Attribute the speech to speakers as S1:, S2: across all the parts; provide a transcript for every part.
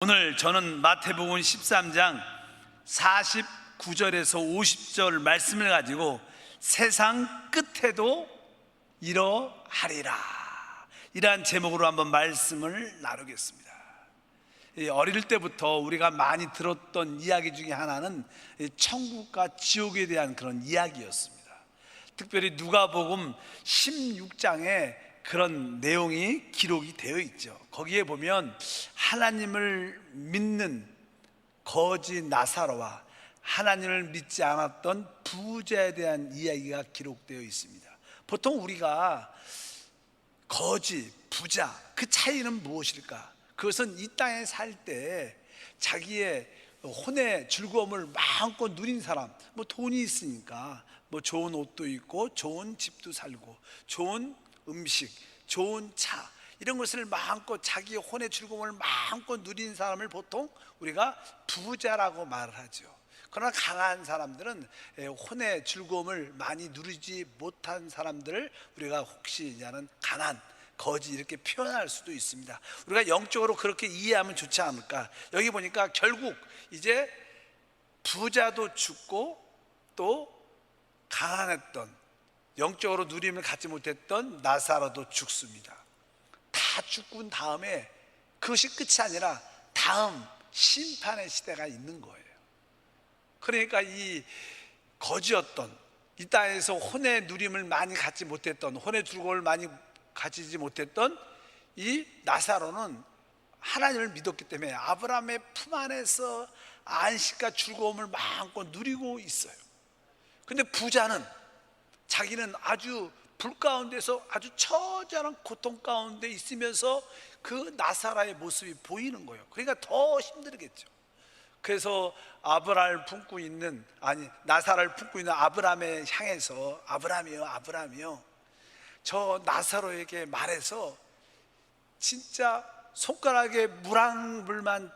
S1: 오늘 저는 마태복음 13장 49절에서 50절 말씀을 가지고 세상 끝에도 이러하리라, 이러한 제목으로 한번 말씀을 나누겠습니다. 어릴 때부터 우리가 많이 들었던 이야기 중에 하나는 천국과 지옥에 대한 그런 이야기였습니다. 특별히 누가복음 16장에 그런 내용이 기록이 되어 있죠. 거기에 보면 하나님을 믿는 거지 나사로와 하나님을 믿지 않았던 부자에 대한 이야기가 기록되어 있습니다. 보통 우리가 거지, 부자, 그 차이는 무엇일까? 그것은 이 땅에 살 때 자기의 혼의 즐거움을 마음껏 누린 사람, 뭐 돈이 있으니까 뭐 좋은 옷도 입고 좋은 집도 살고 좋은 음식, 좋은 차, 이런 것을 마음껏 자기의 혼의 즐거움을 마음껏 누린 사람을 보통 우리가 부자라고 말을 하죠. 그러나 강한 사람들은 혼의 즐거움을 많이 누리지 못한 사람들을 우리가 혹시 하는 가난, 거지 이렇게 표현할 수도 있습니다. 우리가 영적으로 그렇게 이해하면 좋지 않을까? 여기 보니까 결국 이제 부자도 죽고 또 가난했던, 영적으로 누림을 갖지 못했던 나사로도 죽습니다. 다 죽은 다음에 그것이 끝이 아니라 다음 심판의 시대가 있는 거예요. 그러니까 이 거지였던, 이 땅에서 혼의 누림을 많이 갖지 못했던, 혼의 즐거움을 많이 가지지 못했던 이 나사로는 하나님을 믿었기 때문에 아브라함의 품 안에서 안식과 즐거움을 마음껏 누리고 있어요. 근데 부자는 자기는 아주 불 가운데서 아주 처절한 고통 가운데 있으면서 그 나사로의 모습이 보이는 거예요. 그러니까 더 힘들겠죠. 그래서 나사로를 품고 있는 아브라함에 향해서 아브라함이요, 아브라함이요, 저 나사로에게 말해서 진짜 손가락에 물만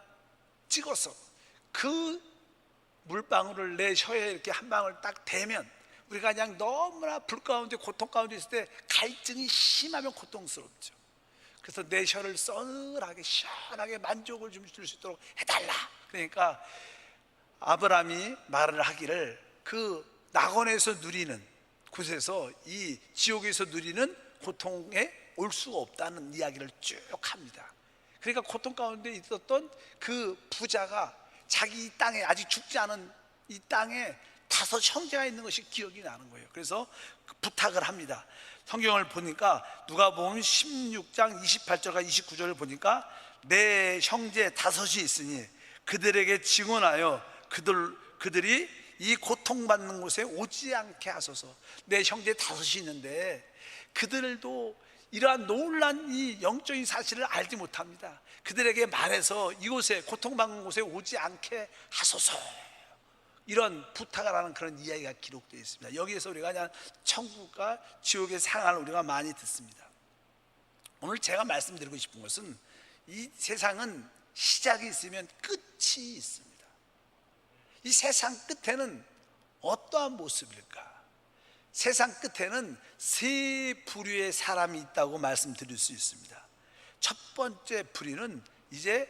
S1: 찍어서 그 물방울을 내 혀에 이렇게 한 방울 딱 대면, 우리가 그냥 너무나 불 가운데 고통 가운데 있을 때 갈증이 심하면 고통스럽죠. 그래서 내 혀를 서늘하게 시원하게 만족을 좀 줄 수 있도록 해달라. 그러니까 아브라함이 말을 하기를 그 낙원에서 누리는 곳에서 이 지옥에서 누리는 고통에 올 수가 없다는 이야기를 쭉 합니다. 그러니까 고통 가운데 있었던 그 부자가 자기 땅에, 아직 죽지 않은 이 땅에 5 형제가 있는 것이 기억이 나는 거예요. 그래서 부탁을 합니다. 성경을 보니까 누가복음 16장 28절과 29절을 보니까 내 형제 5이 있으니 그들에게 증언하여 그들이 이 고통받는 곳에 오지 않게 하소서. 내 형제 5이 있는데 그들도 이러한 놀란 이 영적인 사실을 알지 못합니다. 그들에게 말해서 이곳에, 고통받는 곳에 오지 않게 하소서, 이런 부탁을 하는 그런 이야기가 기록되어 있습니다. 여기에서 우리가 그냥 천국과 지옥의 상황을 우리가 많이 듣습니다. 오늘 제가 말씀드리고 싶은 것은 이 세상은 시작이 있으면 끝이 있습니다. 이 세상 끝에는 어떠한 모습일까? 세상 끝에는 3 부류의 사람이 있다고 말씀드릴 수 있습니다. 첫 번째 부류는 이제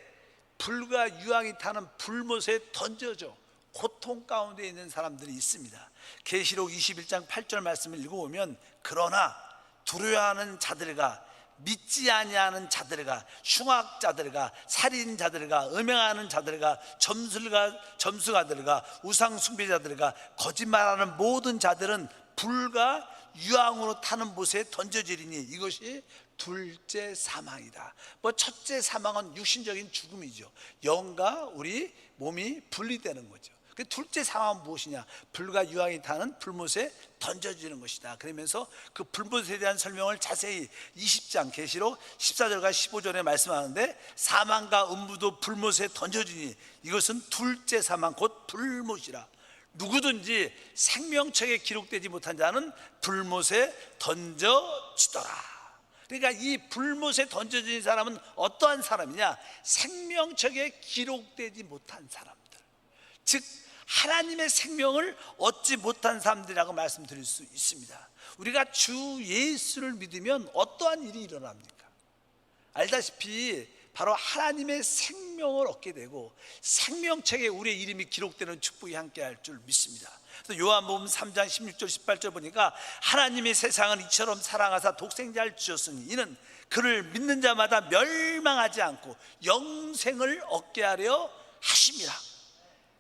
S1: 불과 유황이 타는 불못에 던져져 고통 가운데 있는 사람들이 있습니다. 계시록 21장 8절 말씀을 읽어보면, 그러나 두려워하는 자들과 믿지 아니하는 자들과 흉악자들과 살인자들과 음행하는 자들과 점수가들과 우상 숭배자들과 거짓말하는 모든 자들은 불과 유황으로 타는 못에 던져지리니 이것이 둘째 사망이다. 첫째 사망은 육신적인 죽음이죠. 영과 우리 몸이 분리되는 거죠. 그 둘째 사망은 무엇이냐? 불과 유황이 타는 불못에 던져지는 것이다. 그러면서 그 불못에 대한 설명을 자세히 20장 계시록 14절과 15절에 말씀하는데, 사망과 음부도 불못에 던져지니 이것은 둘째 사망 곧 불못이라. 누구든지 생명책에 기록되지 못한 자는 불못에 던져지더라. 그러니까 이 불못에 던져진 사람은 어떠한 사람이냐? 생명책에 기록되지 못한 사람들, 즉 하나님의 생명을 얻지 못한 사람들이라고 말씀드릴 수 있습니다. 우리가 주 예수를 믿으면 어떠한 일이 일어납니까? 알다시피 바로 하나님의 생명을 얻게 되고 생명책에 우리의 이름이 기록되는 축복이 함께할 줄 믿습니다. 그래서 요한복음 3장 16절 18절 보니까 하나님의 세상을 이처럼 사랑하사 독생자를 주셨으니 이는 그를 믿는 자마다 멸망하지 않고 영생을 얻게 하려 하심이라.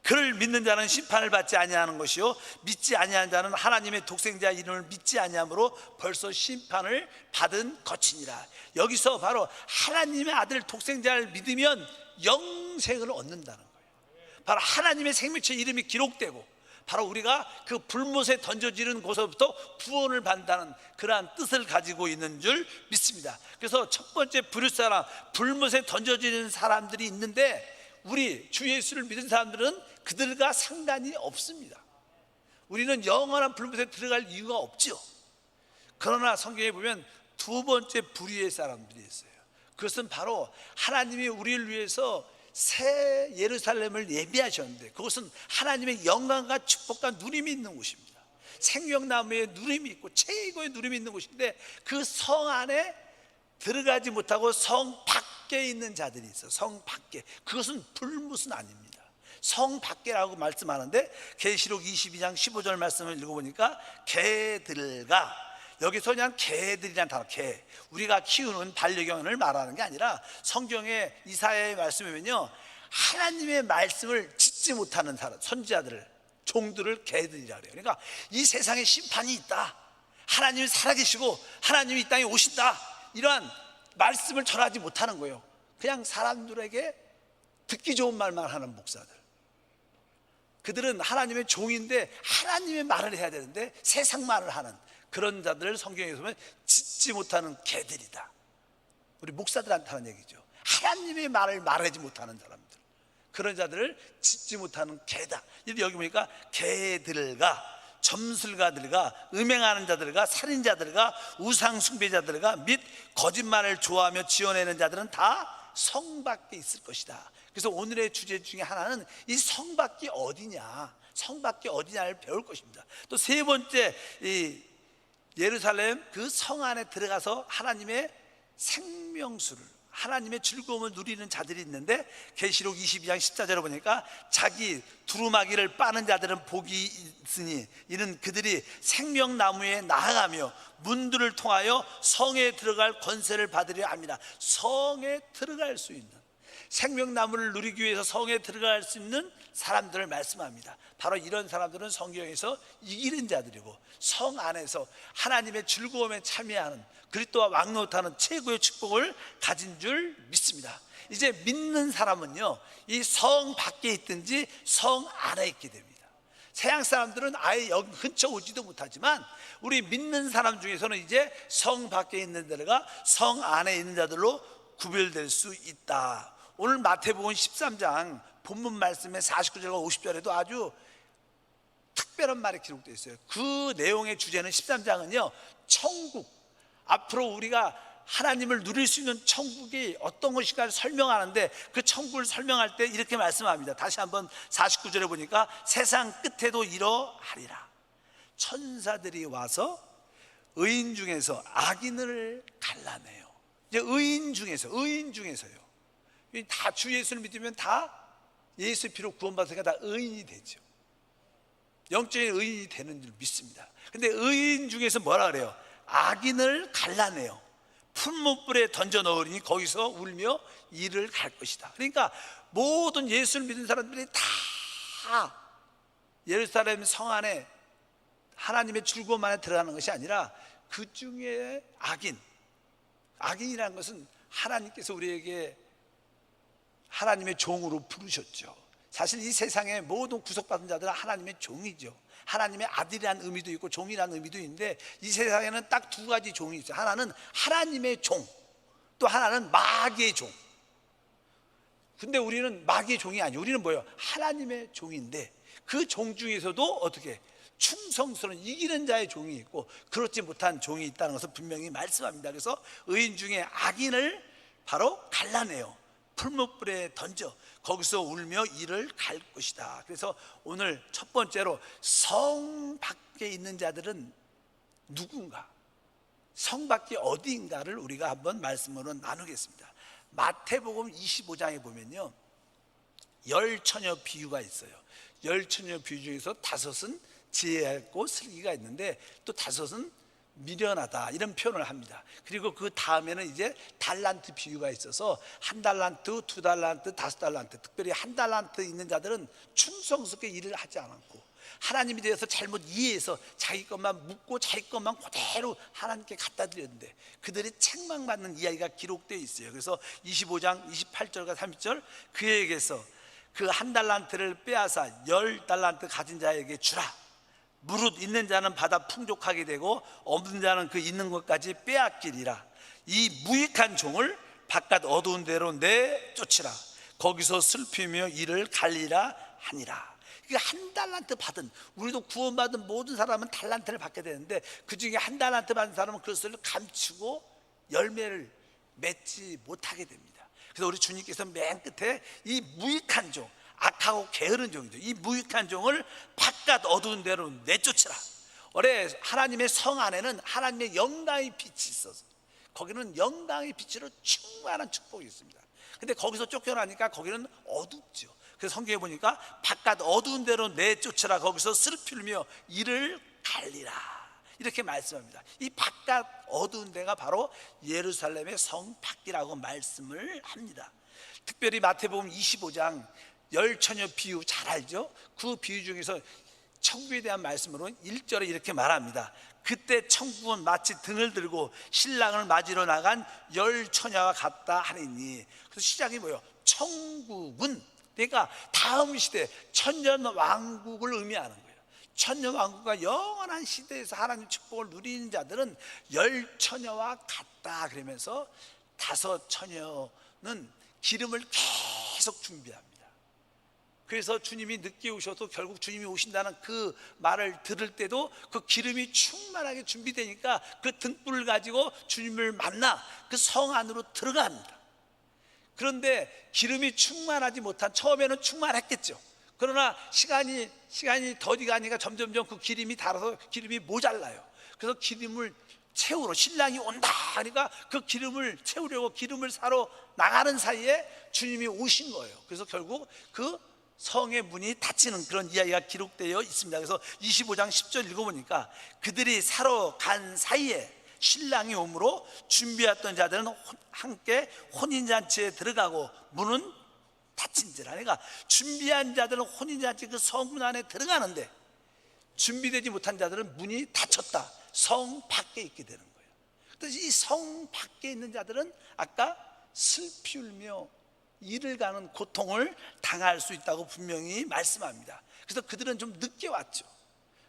S1: 그를 믿는 자는 심판을 받지 아니하는 것이요 믿지 아니하는 자는 하나님의 독생자 이름을 믿지 아니함으로 벌써 심판을 받은 것이니라. 여기서 바로 하나님의 아들 독생자를 믿으면 영생을 얻는다는 거예요. 바로 하나님의 생명체 이름이 기록되고 바로 우리가 그 불못에 던져지는 곳에서부터 구원을 받는다는 그러한 뜻을 가지고 있는 줄 믿습니다. 그래서 첫 번째 부류사람, 불못에 던져지는 사람들이 있는데 우리 주 예수를 믿은 사람들은 그들과 상관이 없습니다. 우리는 영원한 불못에 들어갈 이유가 없죠. 그러나 성경에 보면 두 번째 부류의 사람들이 있어요. 그것은 바로 하나님이 우리를 위해서 새 예루살렘을 예비하셨는데 그것은 하나님의 영광과 축복과 누림이 있는 곳입니다. 생명나무에 누림이 있고 최고의 누림이 있는 곳인데 그 성 안에 들어가지 못하고 성 밖에 있는 자들이 있어요. 성 밖에. 그것은 불못은 아닙니다. 성 밖에라고 말씀하는데 계시록 22장 15절 말씀을 읽어보니까 개들과, 여기서 그냥 개들이란 단어, 개, 우리가 키우는 반려견을 말하는 게 아니라 성경의 이사야의 말씀에 보면요 하나님의 말씀을 짓지 못하는 사람, 선지자들을, 종들을 개들이라 그래요. 그러니까 이 세상에 심판이 있다, 하나님이 살아계시고 하나님이 이 땅에 오신다, 이러한 말씀을 전하지 못하는 거예요. 그냥 사람들에게 듣기 좋은 말만 하는 목사들, 그들은 하나님의 종인데 하나님의 말을 해야 되는데 세상 말을 하는 그런 자들을 성경에서 보면 짓지 못하는 개들이다. 우리 목사들한테 하는 얘기죠. 하나님의 말을 말하지 못하는 사람들, 그런 자들을 짓지 못하는 개다. 여기 보니까 개들과 점술가들과 음행하는 자들과 살인자들과 우상 숭배자들과 및 거짓말을 좋아하며 지어내는 자들은 다 성 밖에 있을 것이다. 그래서 오늘의 주제 중에 하나는 이 성 밖이 어디냐, 성 밖이 어디냐를 배울 것입니다. 또 세 번째, 이 예루살렘 그 성 안에 들어가서 하나님의 생명수를, 하나님의 즐거움을 누리는 자들이 있는데 계시록 22장 14절에 보니까 자기 두루마기를 빠는 자들은 복이 있으니 이는 그들이 생명나무에 나아가며 문들을 통하여 성에 들어갈 권세를 받으려 합니다. 성에 들어갈 수 있는, 생명나무를 누리기 위해서 성에 들어갈 수 있는 사람들을 말씀합니다. 바로 이런 사람들은 성경에서 이기는 자들이고 성 안에서 하나님의 즐거움에 참여하는, 그리스도와 왕노릇하는 최고의 축복을 가진 줄 믿습니다. 이제 믿는 사람은요 이 성 밖에 있든지 성 안에 있게 됩니다. 서양 사람들은 아예 여기 근처 오지도 못하지만 우리 믿는 사람 중에서는 이제 성 밖에 있는 자들과 성 안에 있는 자들로 구별될 수 있다. 오늘 마태복음 13장 본문 말씀의 49절과 50절에도 아주 특별한 말이 기록되어 있어요. 그 내용의 주제는 13장은요 천국, 앞으로 우리가 하나님을 누릴 수 있는 천국이 어떤 것인가를 설명하는데 그 천국을 설명할 때 이렇게 말씀합니다. 다시 한번 49절에 보니까 세상 끝에도 이러하리라. 천사들이 와서 의인 중에서 악인을 갈라내요. 이제 의인 중에서요. 다 주 예수를 믿으면 다 예수의 피로 구원받으니까 다 의인이 되죠. 영적인 의인이 되는 줄 믿습니다. 근데 의인 중에서 뭐라 그래요? 악인을 갈라내요. 풀무불에 던져 넣으리니 거기서 울며 이를 갈 것이다. 그러니까 모든 예수를 믿는 사람들이 다 예루살렘 성 안에 하나님의 즐거움 안에 들어가는 것이 아니라 그 중에 악인이라는 것은 하나님께서 우리에게 하나님의 종으로 부르셨죠. 사실 이 세상의 모든 구속받은 자들은 하나님의 종이죠. 하나님의 아들이라는 의미도 있고 종이라는 의미도 있는데 이 세상에는 딱 두 가지 종이 있어요. 하나는 하나님의 종, 또 하나는 마귀의 종. 근데 우리는 마귀의 종이 아니에요. 우리는 뭐예요? 하나님의 종인데 그 종 중에서도 어떻게 충성스러운 이기는 자의 종이 있고 그렇지 못한 종이 있다는 것을 분명히 말씀합니다. 그래서 의인 중에 악인을 바로 갈라내요. 풀무불에 던져 거기서 울며 이를 갈 것이다. 그래서 오늘 첫 번째로 성 밖에 있는 자들은 누군가, 성 밖이 어디인가를 우리가 한번 말씀으로 나누겠습니다. 마태복음 25장에 보면요, 열 처녀 비유가 있어요. 열 처녀 비유 중에서 다섯은 지혜있고 슬기가 있는데 또 다섯은 미련하다, 이런 표현을 합니다. 그리고 그 다음에는 이제 달란트 비유가 있어서 한 달란트, 두 달란트, 다섯 달란트, 특별히 한 달란트 있는 자들은 충성스럽게 일을 하지 않았고 하나님에 대해서 잘못 이해해서 자기 것만 묻고 자기 것만 그대로 하나님께 갖다 드렸는데 그들이 책망받는 이야기가 기록되어 있어요. 그래서 25장 28절과 30절, 그에게서 그 한 달란트를 빼앗아 열 달란트 가진 자에게 주라. 무릇 있는 자는 받아 풍족하게 되고 없는 자는 그 있는 것까지 빼앗기리라. 이 무익한 종을 바깥 어두운 데로 내쫓으라. 거기서 슬피며 이를 갈리라 하니라. 이게 한 달란트 받은, 우리도 구원받은 모든 사람은 달란트를 받게 되는데 그 중에 한 달란트 받은 사람은 그것을 감추고 열매를 맺지 못하게 됩니다. 그래서 우리 주님께서 맨 끝에 이 무익한 종, 악하고 게으른 종이죠, 이 무익한 종을 바깥 어두운 데로 내쫓으라. 올해 하나님의 성 안에는 하나님의 영광의 빛이 있어서 거기는 영광의 빛으로 충만한 축복이 있습니다. 근데 거기서 쫓겨나니까 거기는 어둡죠. 그래서 성경에 보니까 바깥 어두운 데로 내쫓으라. 거기서 슬피며 이를 갈리라, 이렇게 말씀합니다. 이 바깥 어두운 데가 바로 예루살렘의 성 밖이라고 말씀을 합니다. 특별히 마태복음 25장 열 처녀 비유 잘 알죠? 그 비유 중에서 천국에 대한 말씀으로 1절에 이렇게 말합니다. 그때 천국은 마치 등을 들고 신랑을 맞으러 나간 열 처녀와 같다 하리니. 그래서 시작이 뭐예요? 천국은, 그러니까 다음 시대 천년 왕국을 의미하는 거예요. 천년 왕국과 영원한 시대에서 하나님 축복을 누리는 자들은 열 처녀와 같다 그러면서 다섯 처녀는 기름을 계속 준비합니다. 그래서 주님이 늦게 오셔도 결국 주님이 오신다는 그 말을 들을 때도 그 기름이 충만하게 준비되니까 그 등불을 가지고 주님을 만나 그 성 안으로 들어갑니다. 그런데 기름이 충만하지 못한, 처음에는 충만했겠죠. 그러나 시간이 더디 가니까 점점점 그 기름이 닳아서 기름이 모자라요. 그래서 기름을 채우러 신랑이 온다 하니까 그 기름을 채우려고 기름을 사러 나가는 사이에 주님이 오신 거예요. 그래서 결국 그 성의 문이 닫히는 그런 이야기가 기록되어 있습니다. 그래서 25장 10절 읽어보니까 그들이 사러 간 사이에 신랑이 오므로 준비했던 자들은 함께 혼인잔치에 들어가고 문은 닫힌지라. 그러니까 준비한 자들은 혼인잔치 그 성문 안에 들어가는데 준비되지 못한 자들은 문이 닫혔다, 성 밖에 있게 되는 거예요. 그래서 이 성 밖에 있는 자들은 아까 슬피 울며 이를 가는 고통을 당할 수 있다고 분명히 말씀합니다. 그래서 그들은 좀 늦게 왔죠.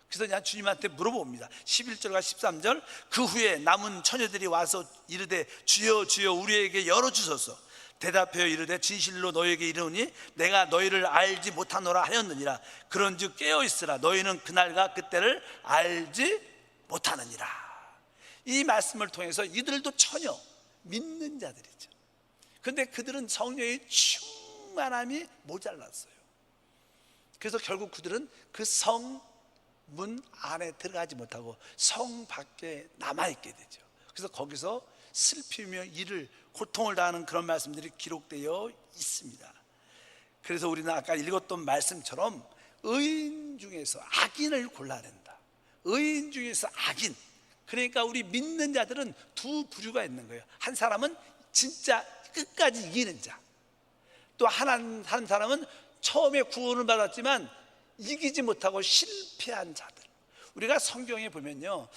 S1: 그래서 그냥 주님한테 물어봅니다. 11절과 13절, 그 후에 남은 처녀들이 와서 이르되 주여 주여 우리에게 열어주소서. 대답하여 이르되 진실로 너희에게 이르노니 내가 너희를 알지 못하노라 하였느니라. 그런즉 깨어있으라. 너희는 그날과 그때를 알지 못하느니라. 이 말씀을 통해서 이들도 처녀, 믿는 자들이죠. 그런데 그들은 성령의 충만함이 모자랐어요. 그래서 결국 그들은 그 성 문 안에 들어가지 못하고 성 밖에 남아있게 되죠. 그래서 거기서 슬피며 이를 고통을 당하는 그런 말씀들이 기록되어 있습니다. 그래서 우리는 아까 읽었던 말씀처럼 의인 중에서 악인을 골라낸다. 의인 중에서 악인, 그러니까 우리 믿는 자들은 두 부류가 있는 거예요. 한 사람은 진짜 끝까지 이기는 자, 또 한 사람은 처음에 구원을 받았지만 이기지 못하고 실패한 자들. 우리가 성경에 보면요,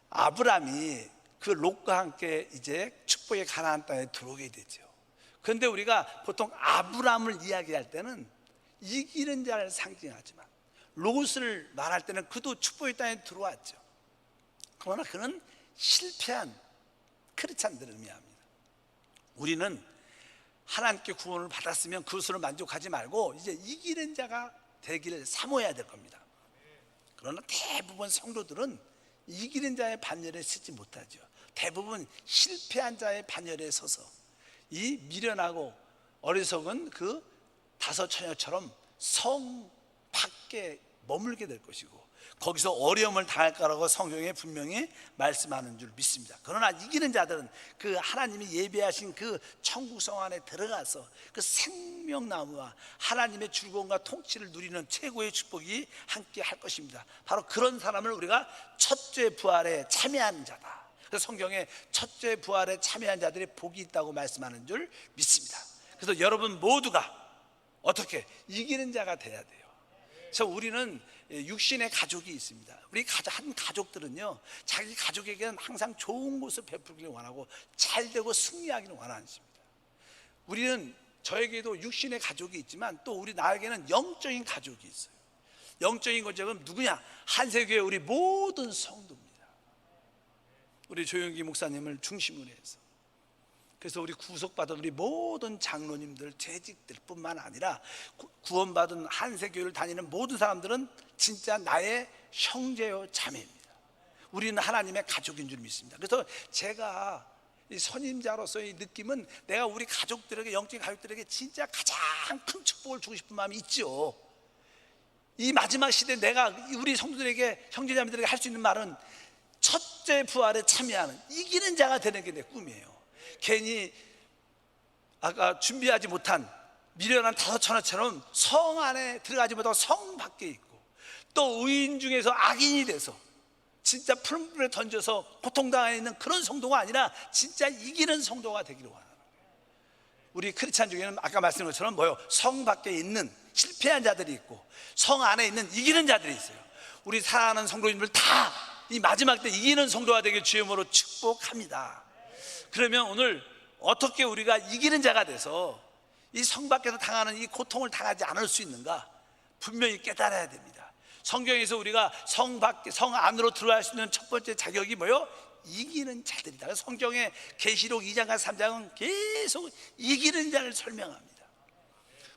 S1: 아브라함이 그 롯과 함께 이제 축복의 가나안 땅에 들어오게 되죠. 그런데 우리가 보통 아브라함을 이야기할 때는 이기는 자를 상징하지만 롯을 말할 때는 그도 축복의 땅에 들어왔죠. 그러나 그는 실패한 크리스찬들을 의미합니다. 우리는 하나님께 구원을 받았으면 그것으로 만족하지 말고 이제 이기는 자가 되기를 사모해야 될 겁니다. 그러나 대부분 성도들은 이기는 자의 반열에 서지 못하죠. 대부분 실패한 자의 반열에 서서 이 미련하고 어리석은 그 다섯 처녀처럼 성 밖에 머물게 될 것이고 거기서 어려움을 당할 거라고 성경에 분명히 말씀하는 줄 믿습니다. 그러나 이기는 자들은 그 하나님이 예비하신 그 천국성 안에 들어가서 그 생명나무와 하나님의 즐거움과 통치를 누리는 최고의 축복이 함께 할 것입니다. 바로 그런 사람을 우리가 첫째 부활에 참여하는 자다. 그래서 성경에 첫째 부활에 참여한 자들이 복이 있다고 말씀하는 줄 믿습니다. 그래서 여러분 모두가 어떻게 이기는 자가 돼야 돼요. 그래서 우리는 육신의 가족이 있습니다. 우리 한 가족들은요, 자기 가족에게는 항상 좋은 것을 베풀기를 원하고 잘 되고 승리하기를 원하는 것입니다. 우리는 저에게도 육신의 가족이 있지만 또 우리 나에게는 영적인 가족이 있어요. 영적인 가족은 누구냐? 한세교회 우리 모든 성도입니다. 우리 조영기 목사님을 중심으로 해서, 그래서 우리 구속받은 우리 모든 장로님들, 재직들 뿐만 아니라 구원받은 한세교회를 다니는 모든 사람들은 진짜 나의 형제요 자매입니다. 우리는 하나님의 가족인 줄 믿습니다. 그래서 제가 이 선임자로서의 느낌은 내가 우리 가족들에게, 영적인 가족들에게 진짜 가장 큰 축복을 주고 싶은 마음이 있죠. 이 마지막 시대에 내가 우리 성도들에게, 형제자매들에게 할 수 있는 말은 첫째 부활에 참여하는 이기는 자가 되는 게 내 꿈이에요. 괜히 아까 준비하지 못한 미련한 다섯천하처럼 성 안에 들어가지 못하고 성 밖에 있고, 또 의인 중에서 악인이 돼서 진짜 푸른 불에 던져서 고통당하고 있는 그런 성도가 아니라 진짜 이기는 성도가 되기를 원하는 거예요. 우리 크리스찬 중에는 아까 말씀드린 것처럼 뭐요? 성 밖에 있는 실패한 자들이 있고 성 안에 있는 이기는 자들이 있어요. 우리 사랑하는 성도님들 다 이 마지막 때 이기는 성도가 되길 주의 이름으로 축복합니다. 그러면 오늘 어떻게 우리가 이기는 자가 돼서 이 성 밖에서 당하는 이 고통을 당하지 않을 수 있는가? 분명히 깨달아야 됩니다. 성경에서 우리가 성 밖에, 성 안으로 들어갈 수 있는 첫 번째 자격이 뭐요? 이기는 자들이다. 성경의 계시록 2장과 3장은 계속 이기는 자를 설명합니다.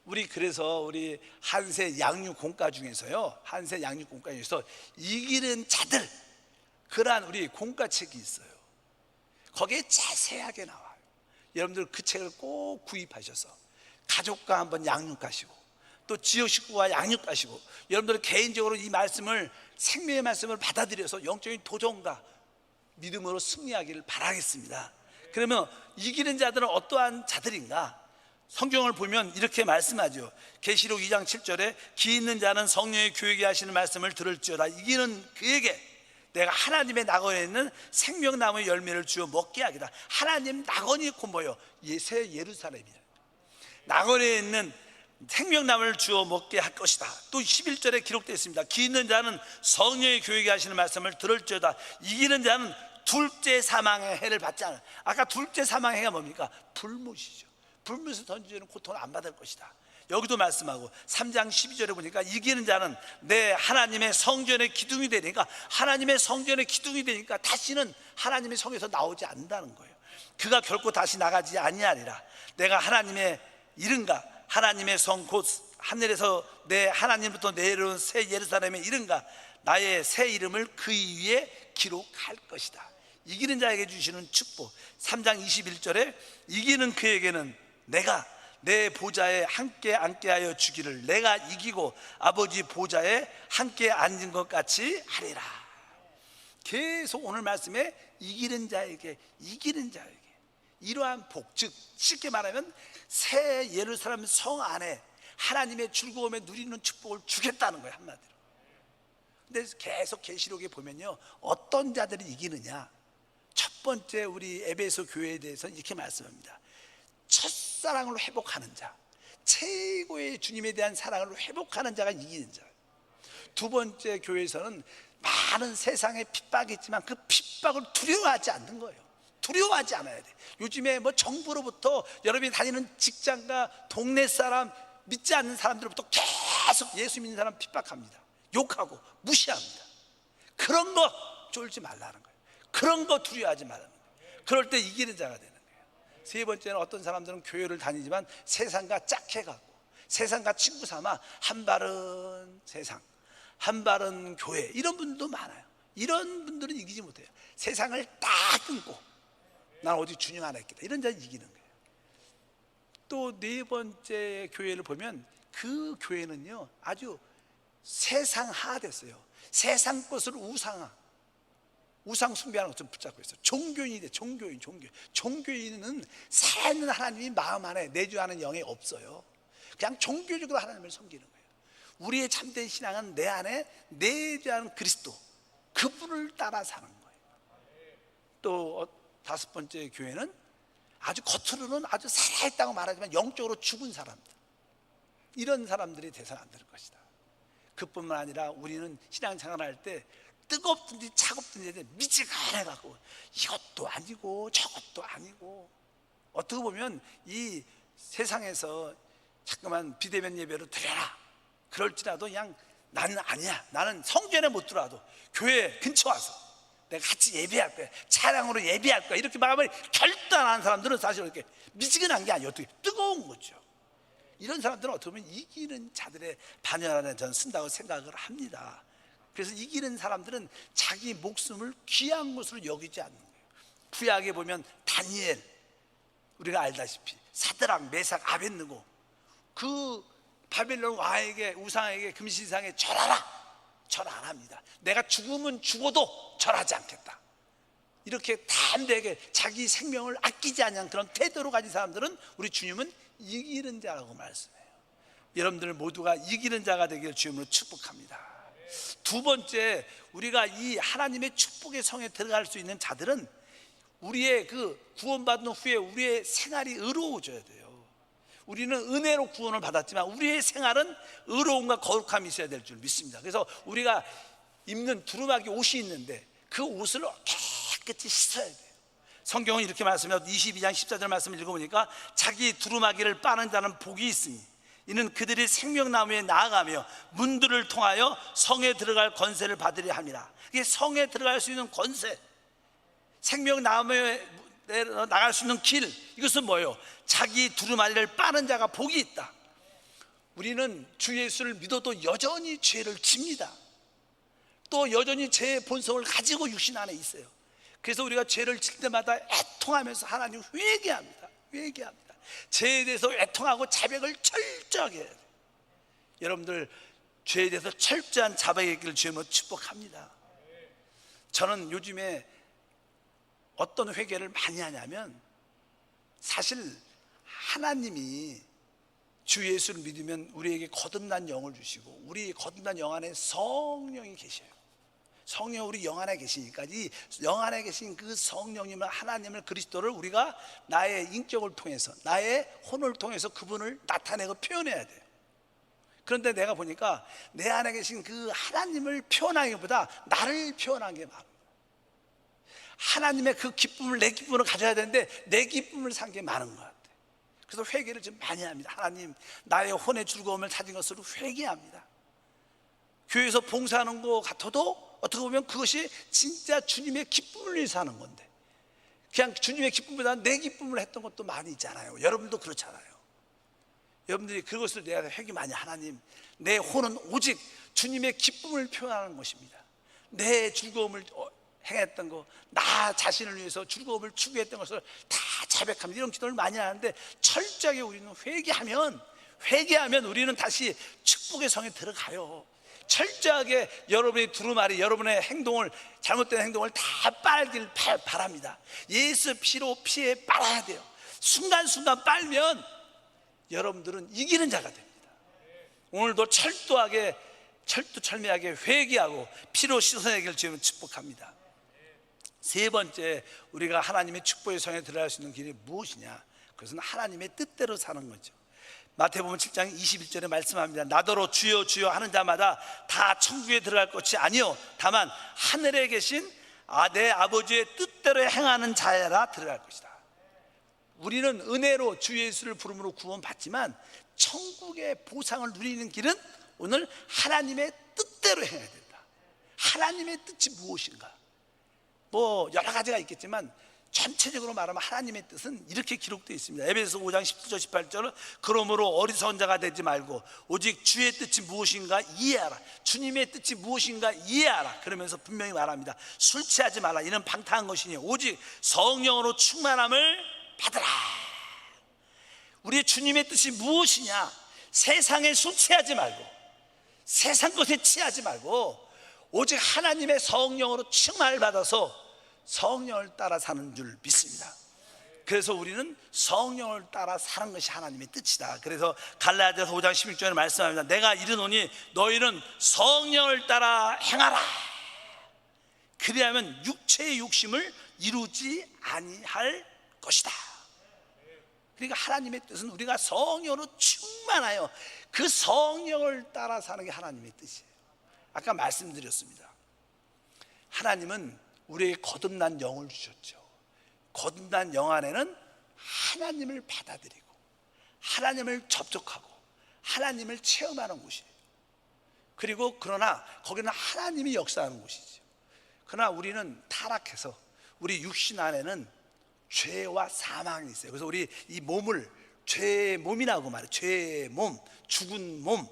S1: 우리 그래서 우리 한세 양육공과 중에서요, 한세 양육공과 중에서 이기는 자들, 그러한 우리 공과책이 있어요. 거기에 자세하게 나와요. 여러분들 그 책을 꼭 구입하셔서 가족과 한번 양육하시고 또 지역 식구와 양육하시고 여러분들 개인적으로 이 말씀을, 생명의 말씀을 받아들여서 영적인 도전과 믿음으로 승리하기를 바라겠습니다. 그러면 이기는 자들은 어떠한 자들인가? 성경을 보면 이렇게 말씀하죠. 계시록 2장 7절에 기 있는 자는 성령의 교회에 하시는 말씀을 들을지어다. 이기는 그에게 내가 하나님의 낙원에 있는 생명나무의 열매를 주어 먹게 하기다. 하나님 낙원이 곧 뭐예요? 새 예루살렘이에요. 낙원에 있는 생명나무를 주어 먹게 할 것이다. 또 11절에 기록되어 있습니다. 기 있는 자는 성령의 교회에 하시는 말씀을 들을지어다. 이기는 자는 둘째 사망의 해를 받지 않아. 아까 둘째 사망의 해가 뭡니까? 불못이죠. 불못에서 던지는 고통을 안 받을 것이다. 여기도 말씀하고 3장 12절에 보니까 이기는 자는 내 하나님의 성전의 기둥이 되니까, 하나님의 성전의 기둥이 되니까 다시는 하나님의 성에서 나오지 않는다는 거예요. 그가 결코 다시 나가지 아니하리라. 내가 하나님의 이른가, 하나님의 성 곧 하늘에서 내 하나님부터 내려온 새 예루살렘에 이른가, 나의 새 이름을 그 위에 기록할 것이다. 이기는 자에게 주시는 축복. 3장 21절에 이기는 그에게는 내가 내 보좌에 함께 앉게 하여 주기를, 내가 이기고 아버지 보좌에 함께 앉은 것 같이 하리라. 계속 오늘 말씀에 이기는 자에게, 이기는 자에게 이러한 복, 즉 쉽게 말하면 새 예루살렘 성 안에 하나님의 즐거움에 누리는 축복을 주겠다는 거예요, 한마디로. 근데 계속 계시록에 보면요, 어떤 자들이 이기느냐. 첫 번째 우리 에베소 교회에 대해서 이렇게 말씀합니다. 첫사랑을 회복하는 자, 최고의 주님에 대한 사랑을 회복하는 자가 이기는 자. 두 번째 교회에서는 많은 세상에 핍박이 있지만 그 핍박을 두려워하지 않는 거예요. 두려워하지 않아야 돼. 요즘에 뭐 정부로부터, 여러분이 다니는 직장과 동네 사람, 믿지 않는 사람들로부터 계속 예수 믿는 사람 핍박합니다. 욕하고 무시합니다. 그런 거 쫄지 말라는 거예요. 그런 거 두려워하지 말라는 거예요. 그럴 때 이기는 자가 되는 거예요. 세 번째는 어떤 사람들은 교회를 다니지만 세상과 짝해갖고 세상과 친구 삼아 한 발은 세상, 한 발은 교회, 이런 분들도 많아요. 이런 분들은 이기지 못해요. 세상을 다 끊고 난 오직 주님 안에 있겠다, 이런 자는 이기는 거예요. 또 네 번째 교회를 보면 그 교회는요, 아주 세상하 됐어요. 세상 것을 우상 숭배하는 것을 붙잡고 있어요. 종교인이 돼. 종교인은 살아있는 하나님이 마음 안에 내주하는 영이 없어요. 그냥 종교적으로 하나님을 섬기는 거예요. 우리의 참된 신앙은 내 안에 내주하는 그리스도, 그분을 따라 사는 거예요. 또 다섯 번째 교회는 아주 겉으로는 아주 살아있다고 말하지만 영적으로 죽은 사람들, 이런 사람들이 돼서는 안 될 것이다. 그뿐만 아니라 우리는 신앙생활할 때 뜨겁든지 차갑든지 미지근해갖고 이것도 아니고 저것도 아니고, 어떻게 보면 이 세상에서 자꾸만 비대면 예배로 드려라 그럴지라도 그냥 나는 아니야, 나는 성전에 못 들어와도 교회 근처 와서 내가 같이 예배할 거야, 차량으로 예배할 거야, 이렇게 마음을 결단하는 사람들은 사실 이렇게 미지근한 게 아니에요. 어떻게 뜨거운 거죠. 이런 사람들은 어떻게 보면 이기는 자들의 반열 안에 저는 쓴다고 생각을 합니다. 그래서 이기는 사람들은 자기 목숨을 귀한 것으로 여기지 않는 거예요. 구약에 보면 다니엘, 우리가 알다시피 사드락, 메삭, 아벳느고, 그 바벨론 왕에게, 우상에게, 금신상에 절하라, 절 안 합니다. 내가 죽으면 죽어도 절하지 않겠다, 이렇게 담대하게 자기 생명을 아끼지 않는 그런 태도로 가진 사람들은 우리 주님은 이기는 자라고 말씀해요. 여러분들 모두가 이기는 자가 되기를 주님으로 축복합니다. 두 번째, 우리가 이 하나님의 축복의 성에 들어갈 수 있는 자들은 우리의 그 구원받은 후에 우리의 생활이 의로워져야 돼요. 우리는 은혜로 구원을 받았지만 우리의 생활은 의로움과 거룩함이 있어야 될 줄 믿습니다. 그래서 우리가 입는 두루마기 옷이 있는데 그 옷을 깨끗이 씻어야 돼요. 성경은 이렇게 말씀해요. 22장 14절 말씀을 읽어보니까 자기 두루마기를 빠는 자는 복이 있으니 이는 그들이 생명나무에 나아가며 문들을 통하여 성에 들어갈 권세를 받으려 함이라. 이게 성에 들어갈 수 있는 권세, 생명나무에 나갈 수 있는 길, 이것은 뭐예요? 자기 두루마리를 빠는 자가 복이 있다. 우리는 주 예수를 믿어도 여전히 죄를 집니다. 또 여전히 죄의 본성을 가지고 육신 안에 있어요. 그래서 우리가 죄를 질 때마다 애통하면서 하나님 회개합니다. 죄에 대해서 애통하고 자백을 철저하게 해야 돼요. 여러분들 죄에 대해서 철저한 자백의 길을 주님으로 축복합니다. 저는 요즘에 어떤 회개를 많이 하냐면, 사실 하나님이 주 예수를 믿으면 우리에게 거듭난 영을 주시고 우리 거듭난 영 안에 성령이 계셔요. 성령 우리 영 안에 계시니까 이 영 안에 계신 그 성령님을, 하나님을, 그리스도를 우리가 나의 인격을 통해서, 나의 혼을 통해서 그분을 나타내고 표현해야 돼요. 그런데 내가 보니까 내 안에 계신 그 하나님을 표현하기보다 나를 표현한 게 많아요. 하나님의 그 기쁨을, 내 기쁨을 가져야 되는데 내 기쁨을 산 게 많은 것 같아요. 그래서 회개를 좀 많이 합니다. 하나님, 나의 혼의 즐거움을 찾은 것으로 회개합니다. 교회에서 봉사하는 것 같아도 어떻게 보면 그것이 진짜 주님의 기쁨을 위해서 하는 건데, 그냥 주님의 기쁨보다 내 기쁨을 했던 것도 많이 있잖아요. 여러분도 그렇잖아요. 여러분들이 그것을 내가 회개 많이, 하나님, 내 혼은 오직 주님의 기쁨을 표현하는 것입니다. 내 즐거움을 행했던 거, 나 자신을 위해서 즐거움을 추구했던 것을 다 자백합니다. 이런 기도를 많이 하는데, 철저하게 우리는 회개하면 우리는 다시 축복의 성에 들어가요. 철저하게 여러분의 두루마리, 여러분의 행동을, 잘못된 행동을 다 빨길 바랍니다. 예수 피로 피해 빨아야 돼요. 순간순간 빨면 여러분들은 이기는 자가 됩니다. 오늘도 철두철미하게 회개하고 피로 씻어내기를 주님은 축복합니다. 세 번째, 우리가 하나님의 축복의 성에 들어갈 수 있는 길이 무엇이냐? 그것은 하나님의 뜻대로 사는 거죠. 마태복음 7장 21절에 말씀합니다. 나더러 주여 주여 하는 자마다 다 천국에 들어갈 것이 아니요 다만 하늘에 계신 내 아버지의 뜻대로 행하는 자야라 들어갈 것이다. 우리는 은혜로 주 예수를 부름으로 구원받지만 천국의 보상을 누리는 길은 오늘 하나님의 뜻대로 행해야 된다. 하나님의 뜻이 무엇인가? 뭐 여러 가지가 있겠지만 전체적으로 말하면 하나님의 뜻은 이렇게 기록되어 있습니다. 에베소서 5장 17절 18절은 그러므로 어리석은 자가 되지 말고 오직 주의 뜻이 무엇인가 이해하라. 주님의 뜻이 무엇인가 이해하라. 그러면서 분명히 말합니다. 술 취하지 말라. 이는 방탕한 것이니 오직 성령으로 충만함을 받으라. 우리의 주님의 뜻이 무엇이냐? 세상에 술 취하지 말고, 세상 것에 취하지 말고 오직 하나님의 성령으로 충만을 받아서 성령을 따라 사는 줄 믿습니다. 그래서 우리는 성령을 따라 사는 것이 하나님의 뜻이다. 그래서 갈라디아서 5장 16절에 말씀합니다. 내가 이르노니 너희는 성령을 따라 행하라. 그리하면 육체의 욕심을 이루지 아니할 것이다. 그러니까 하나님의 뜻은 우리가 성령으로 충만하여 그 성령을 따라 사는 게 하나님의 뜻이에요. 아까 말씀드렸습니다. 하나님은 우리에게 거듭난 영을 주셨죠. 거듭난 영 안에는 하나님을 받아들이고 하나님을 접촉하고 하나님을 체험하는 곳이에요. 그리고 그러나 거기는 하나님이 역사하는 곳이죠. 그러나 우리는 타락해서 우리 육신 안에는 죄와 사망이 있어요. 그래서 우리 이 몸을 죄의 몸이라고 말해요. 죄의 몸, 죽은 몸.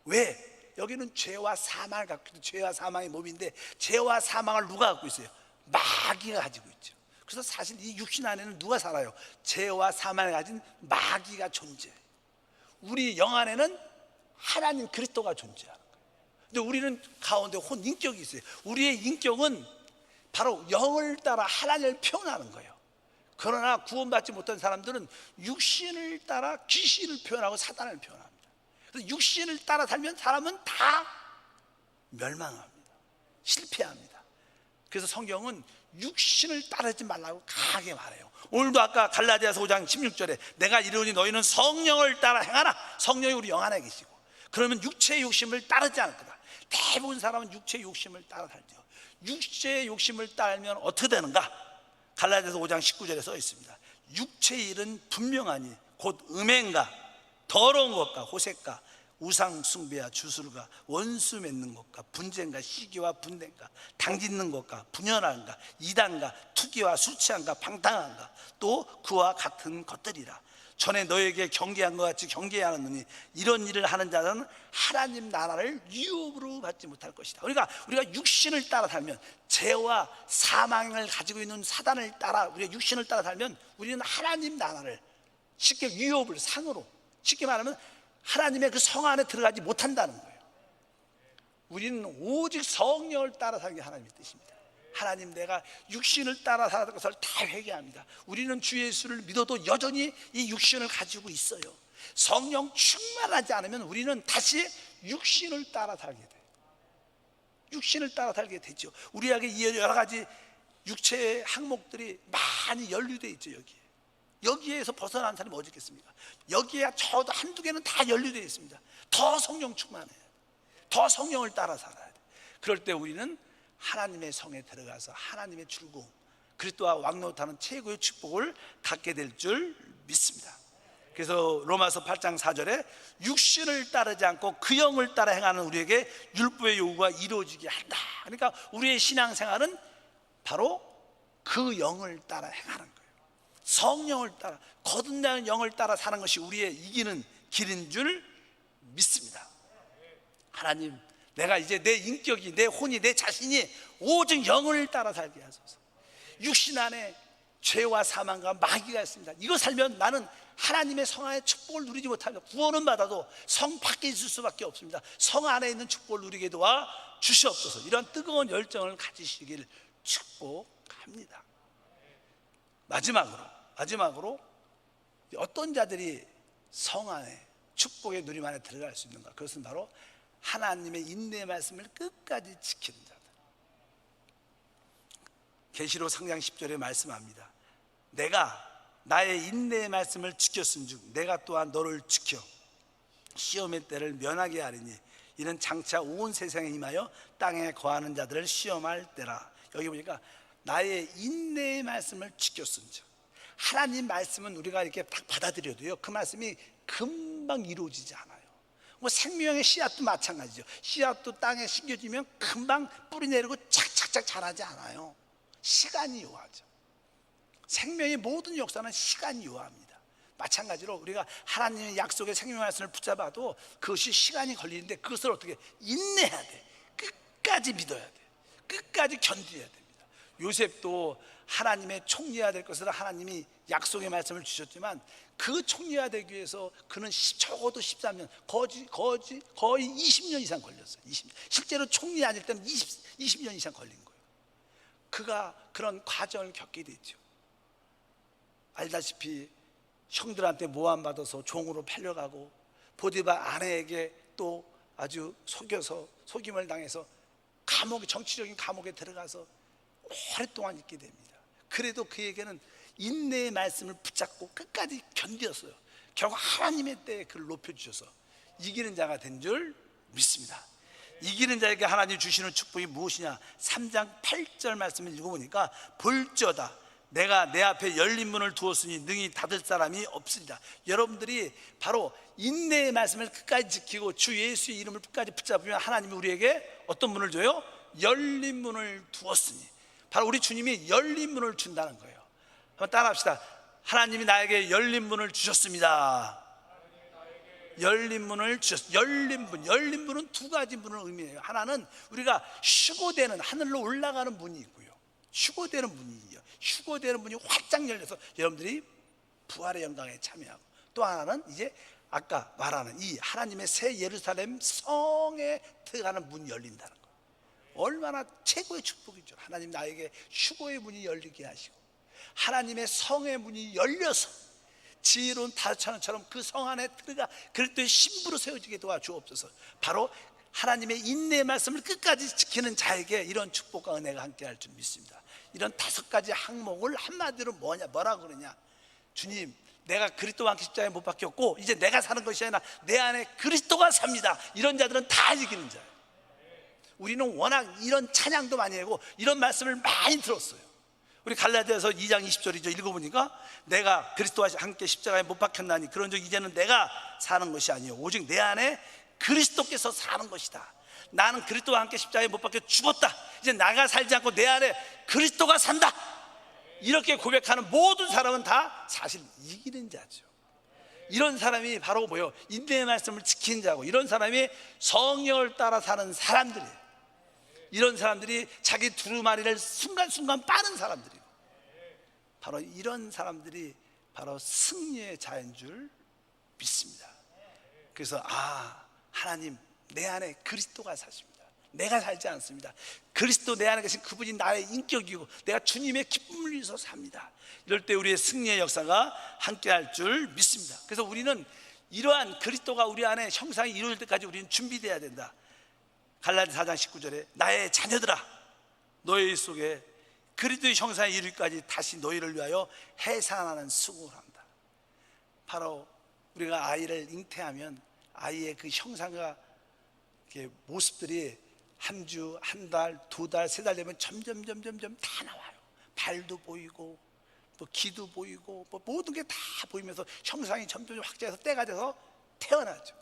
S1: 왜? 여기는 죄와 사망을 갖고 있는, 죄와 사망의 몸인데 죄와 사망을 누가 갖고 있어요? 마귀가 가지고 있죠. 그래서 사실 이 육신 안에는 누가 살아요? 죄와 사망을 가진 마귀가 존재해요. 우리 영 안에는 하나님 그리스도가 존재하는 거예요. 근데 우리는 가운데 혼 인격이 있어요. 우리의 인격은 바로 영을 따라 하나님을 표현하는 거예요. 그러나 구원받지 못한 사람들은 육신을 따라 귀신을 표현하고 사단을 표현합니다. 그래서 육신을 따라 살면 사람은 다 멸망합니다. 실패합니다. 그래서 성경은 육신을 따르지 말라고 강하게 말해요. 오늘도 아까 갈라디아서 5장 16절에 내가 이르노니 너희는 성령을 따라 행하라. 성령이 우리 영 안에 계시고 그러면 육체의 욕심을 따르지 않을 거다. 대부분 사람은 육체의 욕심을 따라 살죠. 육체의 욕심을 따르면 어떻게 되는가? 갈라디아서 5장 19절에 써 있습니다. 육체의 일은 분명하니 곧 음행과 더러운 것과 호색과 우상 숭배와 주술과 원수 맺는 것과 분쟁과 시기와 분쟁과 당짓는 것과 분열함과 이단과 투기와 술 취함과 방탕함과 또 그와 같은 것들이라. 전에 너에게 경계한 것 같이 경계하느니 이런 일을 하는 자는 하나님 나라를 유업으로 받지 못할 것이다. 그러니까 우리가 육신을 따라 살면, 죄와 사망을 가지고 있는 사단을 따라 우리가 육신을 따라 살면 우리는 하나님 나라를 쉽게 유업을 상으로, 쉽게 말하면 하나님의 그 성 안에 들어가지 못한다는 거예요. 우리는 오직 성령을 따라 사는 게 하나님의 뜻입니다. 하나님, 내가 육신을 따라 살았던 것을 다 회개합니다. 우리는 주 예수를 믿어도 여전히 이 육신을 가지고 있어요. 성령 충만하지 않으면 우리는 다시 육신을 따라 살게 돼요. 육신을 따라 살게 되죠. 우리에게 여러 가지 육체의 항목들이 많이 연루되어 있죠. 여기에서 벗어난 사람이 어디 있겠습니까? 여기에 저도 한두 개는 다 연루되어 있습니다. 더 성령 충만해야 돼. 더 성령을 따라 살아야 돼. 그럴 때 우리는 하나님의 성에 들어가서 하나님의 출구, 그리스도와 왕노릇하는 최고의 축복을 갖게 될 줄 믿습니다. 그래서 로마서 8장 4절에 육신을 따르지 않고 그 영을 따라 행하는 우리에게 율법의 요구가 이루어지게 한다. 그러니까 우리의 신앙생활은 바로 그 영을 따라 행하는 거예요. 성령을 따라, 거듭나는 영을 따라 사는 것이 우리의 이기는 길인 줄 믿습니다. 하나님, 내가 이제 내 인격이, 내 혼이, 내 자신이 오직 영을 따라 살게 하소서. 육신 안에 죄와 사망과 마귀가 있습니다. 이거 살면 나는 하나님의 성 안에 축복을 누리지 못하며 구원은 받아도 성 밖에 있을 수밖에 없습니다. 성 안에 있는 축복을 누리게 도와 주시옵소서. 이런 뜨거운 열정을 가지시길 축복합니다. 마지막으로 어떤 자들이 성 안에 축복의 누림 안에 들어갈 수 있는가? 그것은 바로 하나님의 인내의 말씀을 끝까지 지키는 자들. 계시록 3장 10절에 말씀합니다. 내가 나의 인내의 말씀을 지켰은즉 내가 또한 너를 지켜 시험의 때를 면하게 하리니 이는 장차 온 세상에 임하여 땅에 거하는 자들을 시험할 때라. 여기 보니까 나의 인내의 말씀을 지켰은즉, 하나님 말씀은 우리가 이렇게 딱 받아들여도요, 그 말씀이 금방 이루어지지 않아요. 뭐 생명의 씨앗도 마찬가지죠. 씨앗도 땅에 심겨지면 금방 뿌리 내리고 착착착 자라지 않아요. 시간이 요하죠. 생명의 모든 역사는 시간이 요합니다. 마찬가지로 우리가 하나님의 약속의 생명의 말씀을 붙잡아도 그것이 시간이 걸리는데 그것을 어떻게 인내해야 돼. 끝까지 믿어야 돼. 끝까지 견뎌야 됩니다. 요셉도 하나님의 총리가 될 것을 하나님이 약속의 말씀을 주셨지만 그 총리가 되기 위해서 그는 적어도 13년, 거의 20년 이상 걸렸어요. 20년. 실제로 총리 아닐 때는 20년 이상 걸린 거예요. 그가 그런 과정을 겪게 됐죠. 알다시피 형들한테 모함받아서 종으로 팔려가고 보디바 아내에게 또 아주 속임을 당해서 정치적인 감옥에 들어가서 오랫동안 있게 됩니다. 그래도 그에게는 인내의 말씀을 붙잡고 끝까지 견뎠어요. 결국 하나님의 때에 그를 높여주셔서 이기는 자가 된 줄 믿습니다. 이기는 자에게 하나님 주시는 축복이 무엇이냐? 3장 8절 말씀을 읽어보니까 볼지어다 내가 내 앞에 열린 문을 두었으니 능히 닫을 사람이 없으리라. 여러분들이 바로 인내의 말씀을 끝까지 지키고 주 예수의 이름을 끝까지 붙잡으면 하나님이 우리에게 어떤 문을 줘요? 열린 문을 두었으니. 바로 우리 주님이 열린 문을 준다는 거예요. 한번 따라합시다. 하나님이 나에게 열린 문을 주셨습니다. 열린 문을 주셨습니다. 열린 문은 두 가지 문을 의미해요. 하나는 우리가 휴고되는 하늘로 올라가는 문이 있고요, 휴고되는 문이에요. 휴고되는 문이 활짝 열려서 여러분들이 부활의 영광에 참여하고, 또 하나는 이제 아까 말하는 이 하나님의 새 예루살렘 성에 들어가는 문이 열린다는 거예요. 얼마나 최고의 축복이죠. 하나님 나에게 휴고의 문이 열리게 하시고 하나님의 성의 문이 열려서 지혜로운 다윗처럼 그 성 안에 들어가 그리스도의 신부로 세워지게 도와주옵소서. 바로 하나님의 인내의 말씀을 끝까지 지키는 자에게 이런 축복과 은혜가 함께할 줄 믿습니다. 이런 5가지 항목을 한마디로 뭐라고 그러냐? 주님, 내가 그리스도와 함께 십자가에 못 박혔고 이제 내가 사는 것이 아니라 내 안에 그리스도가 삽니다. 이런 자들은 다 이기는 자예요. 우리는 워낙 이런 찬양도 많이 하고 이런 말씀을 많이 들었어요. 우리 갈라디아서 2장 20절이죠. 읽어보니까 내가 그리스도와 함께 십자가에 못 박혔나니 그런즉 이제는 내가 사는 것이 아니요 오직 내 안에 그리스도께서 사는 것이다. 나는 그리스도와 함께 십자가에 못 박혀 죽었다. 이제 나가 살지 않고 내 안에 그리스도가 산다. 이렇게 고백하는 모든 사람은 다 사실 이기는 자죠. 이런 사람이 바로 뭐예요? 인내의 말씀을 지키는 자고, 이런 사람이 성령을 따라 사는 사람들이에요. 이런 사람들이 자기 두루마리를 순간순간 빠는 사람들이에요. 바로 이런 사람들이 바로 승리의 자인 줄 믿습니다. 그래서 하나님 내 안에 그리스도가 사십니다. 내가 살지 않습니다. 그리스도 내 안에 계신 그분이 나의 인격이고 내가 주님의 기쁨을 위해서 삽니다. 이럴 때 우리의 승리의 역사가 함께할 줄 믿습니다. 그래서 우리는 이러한 그리스도가 우리 안에 형상이 이루어질 때까지 우리는 준비되어야 된다. 갈라디아 4장 19절에 나의 자녀들아 너희 속에 그리스도의 형상이 이루기까지 다시 너희를 위하여 해산하는 수고를 한다. 바로 우리가 아이를 잉태하면 아이의 그 형상과 모습들이 한 주, 한 달, 2달, 3달 되면 점점 다 나와요. 발도 보이고 또 귀도 보이고 모든 게 다 보이면서 형상이 점점 확장해서 때가 돼서 태어나죠.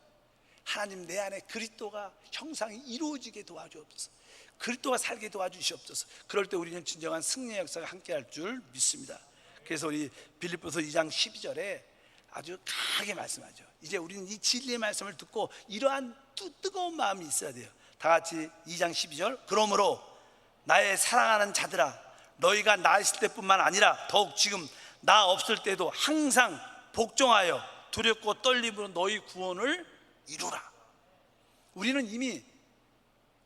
S1: 하나님 내 안에 그리스도가 형상이 이루어지게 도와주옵소서. 그리스도가 살게 도와주시옵소서. 그럴 때 우리는 진정한 승리의 역사가 함께할 줄 믿습니다. 그래서 우리 빌립보서 2장 12절에 아주 강하게 말씀하죠. 이제 우리는 이 진리의 말씀을 듣고 이러한 뜨거운 마음이 있어야 돼요. 다 같이 2장 12절 그러므로 나의 사랑하는 자들아 너희가 나 있을 때뿐만 아니라 더욱 지금 나 없을 때도 항상 복종하여 두렵고 떨림으로 너희 구원을 이루라. 우리는 이미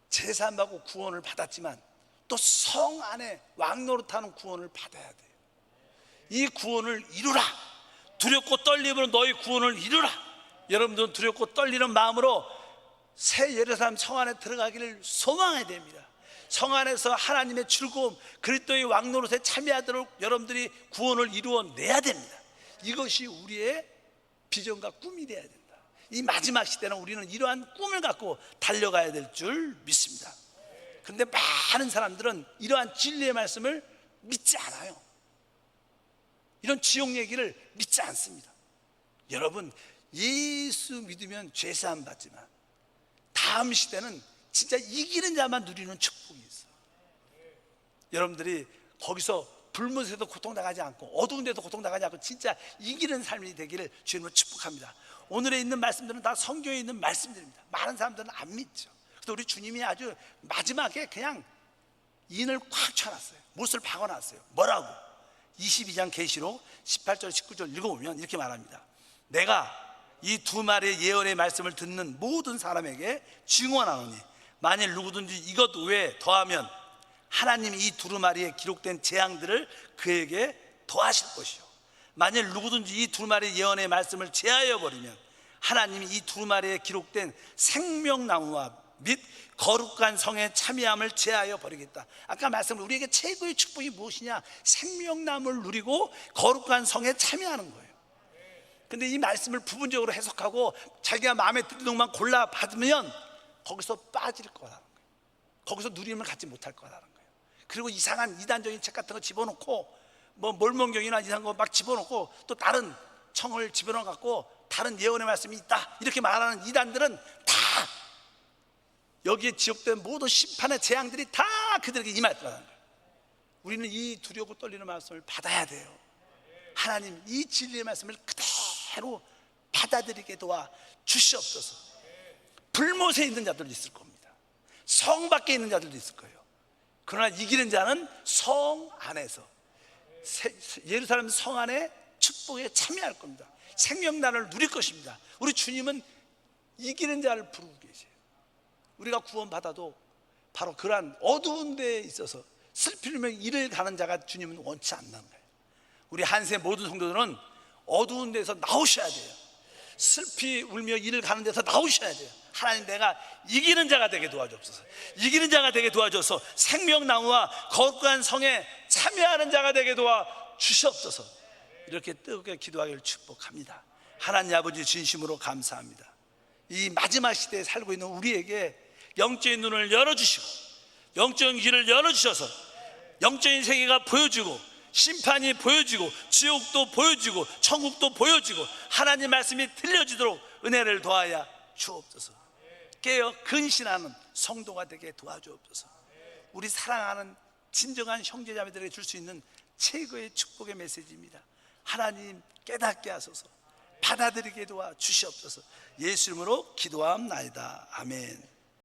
S1: 제사함받고 구원을 받았지만 또 성 안에 왕노릇하는 구원을 받아야 돼요. 이 구원을 이루라. 두렵고 떨림으로 너희 구원을 이루라. 여러분들은 두렵고 떨리는 마음으로 새 예루살렘 성 안에 들어가기를 소망해야 됩니다. 성 안에서 하나님의 즐거움, 그리스도의 왕노릇에 참여하도록 여러분들이 구원을 이루어내야 됩니다. 이것이 우리의 비전과 꿈이 되어야 된다. 이 마지막 시대는 우리는 이러한 꿈을 갖고 달려가야 될 줄 믿습니다. 그런데 많은 사람들은 이러한 진리의 말씀을 믿지 않아요. 이런 지옥 얘기를 믿지 않습니다. 여러분, 예수 믿으면 죄사함 받지만 다음 시대는 진짜 이기는 자만 누리는 축복이 있어요. 여러분들이 거기서 불못에도 고통당하지 않고 어두운 데도 고통당하지 않고 진짜 이기는 삶이 되기를 주님으로 축복합니다. 오늘에 있는 말씀들은 다 성경에 있는 말씀들입니다. 많은 사람들은 안 믿죠. 그래서 우리 주님이 아주 마지막에 그냥 인을 꽉 쳐놨어요. 못을 박아놨어요. 뭐라고? 22장 계시록 18절 19절 읽어보면 이렇게 말합니다. 내가 이 두 마리의 예언의 말씀을 듣는 모든 사람에게 증언하노니 만일 누구든지 이것 외에 더하면 하나님이 이 두루마리에 기록된 재앙들을 그에게 더하실 것이요, 만일 누구든지 이 두루마리의 예언의 말씀을 제하여 버리면 하나님이 이 두루마리에 기록된 생명나무와 및 거룩한 성의 참여함을 제하여 버리겠다. 아까 말씀을 우리에게 최고의 축복이 무엇이냐? 생명나무를 누리고 거룩한 성에 참여하는 거예요. 근데 이 말씀을 부분적으로 해석하고 자기가 마음에 드는 것만 골라 받으면 거기서 빠질 거라는 거예요. 거기서 누림을 갖지 못할 거라는 거예요. 그리고 이상한 이단적인 책 같은 거 집어넣고 뭐 몰몬경이나 이상한 거 막 집어넣고 또 다른 청을 집어넣어 갖고 다른 예언의 말씀이 있다 이렇게 말하는 이단들은 다 여기에 지역된 모든 심판의 재앙들이 다 그들에게 임할 거라는 거예요. 우리는 이 두려고 떨리는 말씀을 받아야 돼요. 하나님 이 진리의 말씀을 그대로 받아들이게 도와 주시옵소서. 불못에 있는 자들도 있을 겁니다. 성 밖에 있는 자들도 있을 거예요. 그러나 이기는 자는 성 안에서, 예루살렘 성 안에 축복에 참여할 겁니다. 생명난을 누릴 것입니다. 우리 주님은 이기는 자를 부르고 계세요. 우리가 구원받아도 바로 그러한 어두운 데에 있어서 슬피 울며 이를 가는 자가 주님은 원치 않는 거예요. 우리 한세 모든 성도들은 어두운 데서 나오셔야 돼요. 슬피 울며 이를 가는 데서 나오셔야 돼요. 하나님 내가 이기는 자가 되게 도와주옵소서. 이기는 자가 되게 도와줘서 생명나무와 거룩한 성에 참여하는 자가 되게 도와주시옵소서. 이렇게 뜨겁게 기도하기를 축복합니다. 하나님 아버지 진심으로 감사합니다. 이 마지막 시대에 살고 있는 우리에게 영적인 눈을 열어주시고 영적인 길을 열어주셔서 영적인 세계가 보여지고 심판이 보여지고 지옥도 보여지고 천국도 보여지고 하나님 말씀이 들려지도록 은혜를 더하여 주옵소서. 깨어 근신하는 성도가 되게 도와주옵소서. 우리 사랑하는 진정한 형제자매들에게 줄 수 있는 최고의 축복의 메시지입니다. 하나님 깨닫게 하소서. 받아들이게 도와 주시옵소서. 예수 이름으로 기도함나이다. 아멘.